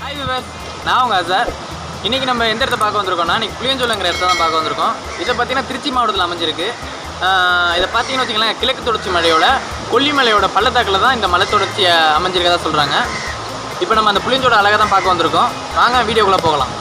Hi viewers, நான் உங்கள் அசார். இன்றைக்கி நம்ம எந்த இடத்த பார்க்க வந்திருக்கோம்னா, இன்றைக்கி புளியஞ்சோலைங்கிற இடத்த தான் பார்க்க வந்திருக்கோம். இதை பார்த்தீங்கன்னா திருச்சி மாவட்டத்தில் அமைஞ்சிருக்கு. இதை பார்த்தீங்கன்னு வச்சுக்கலாம், கிழக்கு தொடர்ச்சி மலையோட கொல்லிமலையோட பள்ளத்தாக்கில் தான் இந்த மலை தொடர்ச்சி அமைஞ்சிருக்கதா சொல்கிறாங்க. இப்போ நம்ம அந்த புளியஞ்சோட அழகை தான் பார்க்க வந்திருக்கோம். வாங்க வீடியோக்குள்ளே போகலாம்.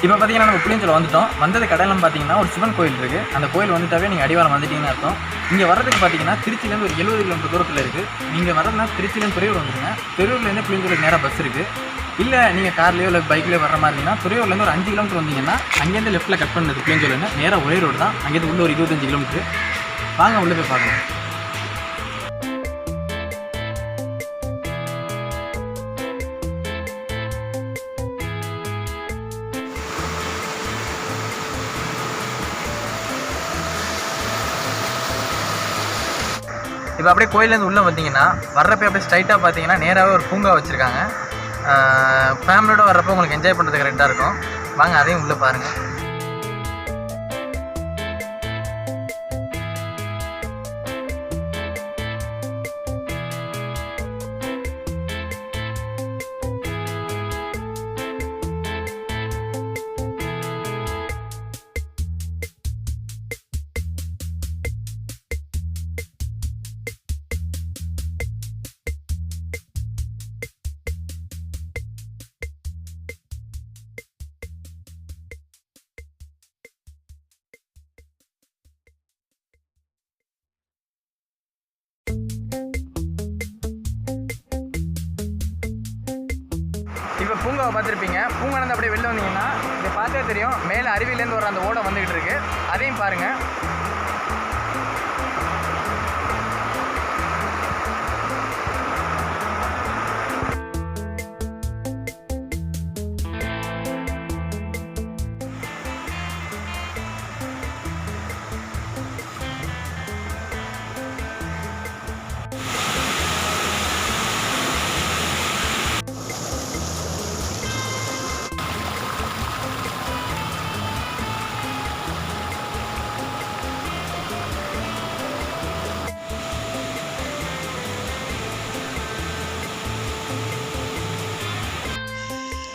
இப்போ பார்த்தீங்கன்னா நம்ம புளியஞ்சோலை வந்துட்டோம். வந்தது கடையிலாம் பார்த்தீங்கன்னா ஒரு சிவன் கோயில் இருக்குது. அந்த கோயில் வந்துட்டாவே நீங்கள் அடிவாரம் வந்துட்டீங்கன்னு அர்த்தம். இங்கே வர்றதுக்கு பார்த்தீங்கன்னா திருச்சியிலேருந்து ஒரு 70 கிலோமீட்டர் தூரத்தில் இருக்குது. நீங்கள் வரதுனா திருச்சியிலேருந்து துறையூர் வந்துடுங்க. துறையூர்லேருந்து புளியஞ்சோலைக்கு நேராக பஸ் இருக்குது. இல்லை நீங்கள் கார்லேயோ இல்லை பைக்லேயோ வர மாதிரி இருந்தீங்கன்னா துறையூர்லேருந்து ஒரு 5 கிலோமீட்டர் வந்தீங்கன்னா அங்கேருந்து லெஃப்ட்டில் கட் பண்ணது புளியஞ்சோலைன்னு நேராக ஒரே ரோடு தான். அங்கேருந்து உள்ள ஒரு 25 கிலோமீட்டர். வாங்க உள்ளே போய் பார்க்கலாம். இப்போ அப்படியே கோயிலேருந்து உள்ளே வந்தீங்கன்னா வர்றப்போ அப்படியே ஸ்ட்ரைட்டாக பார்த்தீங்கன்னா நேராகவே ஒரு பூங்கா வச்சுருக்காங்க. ஃபேமிலியோடு வர்றப்போ உங்களுக்கு என்ஜாய் பண்ணுறதுக்கு கரெக்டாக இருக்கும். வாங்க அதையும் உள்ளே பாருங்கள். இப்போ பூங்காவை பார்த்துருப்பீங்க. பூங்காலேருந்து அப்படியே வெளில வந்தீங்கன்னா இதை பார்த்தே தெரியும், மேலே அருவியிலேருந்து வர அந்த ஓடை வந்துக்கிட்டு இருக்கு. அதையும் பாருங்கள்.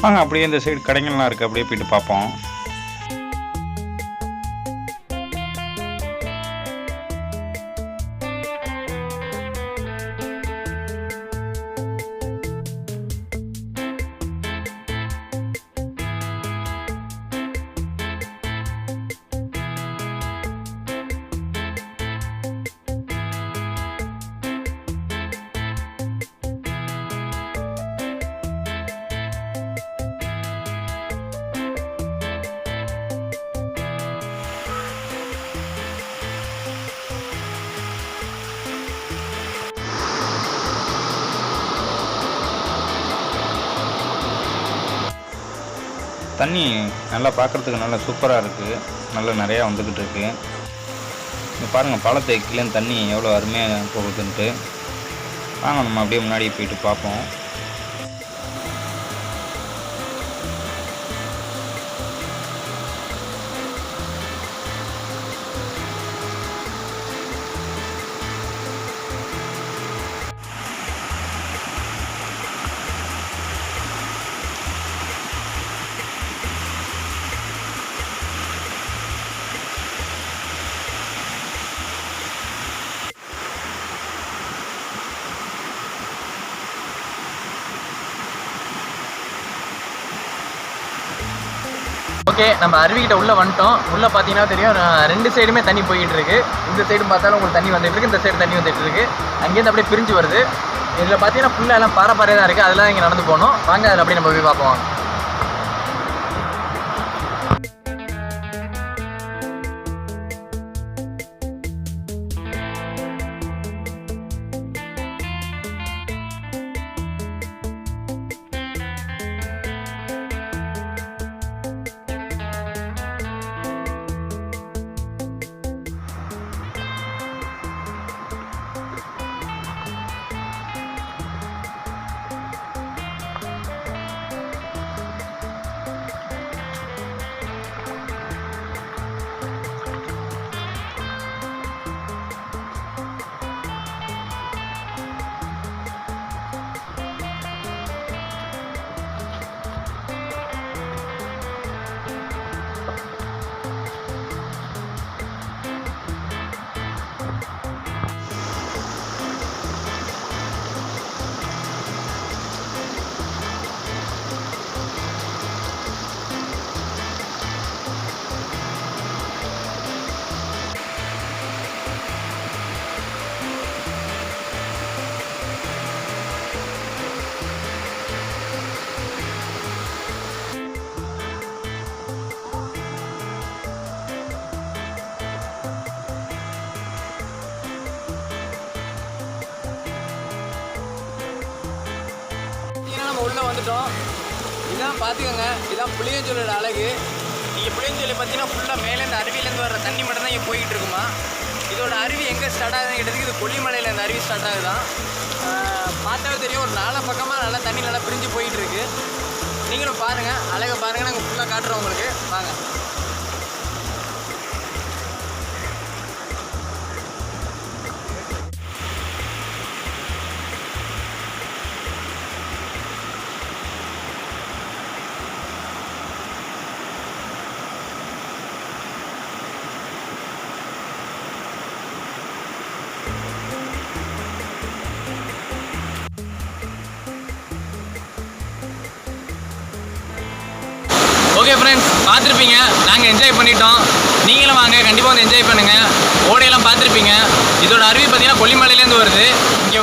வாங்க அப்படியே இந்த சைடு கடைகள்லாம் இருக்குது, அப்படியே போயிட்டு பார்ப்போம். தண்ணி நல்லா பார்க்குறதுக்கு நல்லா சூப்பராக இருக்குது. நல்லா நிறையா வந்துக்கிட்டு இருக்குது. இங்கே பாருங்கள், பாலத்தை கீழேருந்து தண்ணி எவ்வளோ அருமையாக போகுதுன்ட்டு. வாங்க நம்ம அப்படியே முன்னாடி போயிட்டு பார்ப்போம். ஓகே, நம்ம அருவிக்கிட்ட உள்ளே வந்துட்டோம். உள்ளே பார்த்தீங்கன்னா தெரியும், 2 சைடுமே தண்ணி போய்கிட்டு இருக்குது. இந்த சைடு பார்த்தாலும் உங்களுக்கு தண்ணி வந்துட்டு இருக்குது, இந்த சைடு தண்ணி வந்துட்டு இருக்குது. அங்கேருந்து அப்படியே பிரிஞ்சு வருது. இதில் பார்த்தீங்கன்னா ஃபுல்லாக எல்லாம் பாறையாக தான் இருக்குது. அதெல்லாம் இங்கே நடந்து போகணும். வாங்க அதில் அப்படியே நம்ம போய் பார்ப்போம். நம்ம உள்ளே வந்துட்டோம். இதான் பார்த்துக்கோங்க, இதான் புளியஞ்சோலோட அழகு. நீங்கள் புளியஞ்சோலை பார்த்தீங்கன்னா ஃபுல்லாக மேலேருந்து அருவியிலேருந்து வர தண்ணி மட்டும் தான் இங்கே போய்கிட்டு இருக்குமா. இதோட அருவி எங்கே ஸ்டார்ட் ஆகுதுன்னு கேட்டதுக்கு இது கொல்லிமலையில் இந்த அருவி ஸ்டார்ட் ஆகுதான். பார்த்தாவே தெரியும், ஒரு 4 பக்கமாக நல்லா தண்ணி நல்லா பிரிஞ்சு போயிட்டு இருக்கு. நீங்களும் பாருங்கள், அழகை பாருங்கள், நாங்கள் ஃபுல்லாக காட்டுறோம் உங்களுக்கு. வாங்க. ஓகே ஃப்ரெண்ட்ஸ், பார்த்துருப்பீங்க, நாங்கள் என்ஜாய் பண்ணிட்டோம். நீங்களும் வாங்க, கண்டிப்பாக வந்து என்ஜாய் பண்ணுங்கள். ஓடையெல்லாம் பார்த்துருப்பீங்க. இதோட அருவி பார்த்தீங்கன்னா கொல்லிமலையிலேருந்து வருது. இங்கே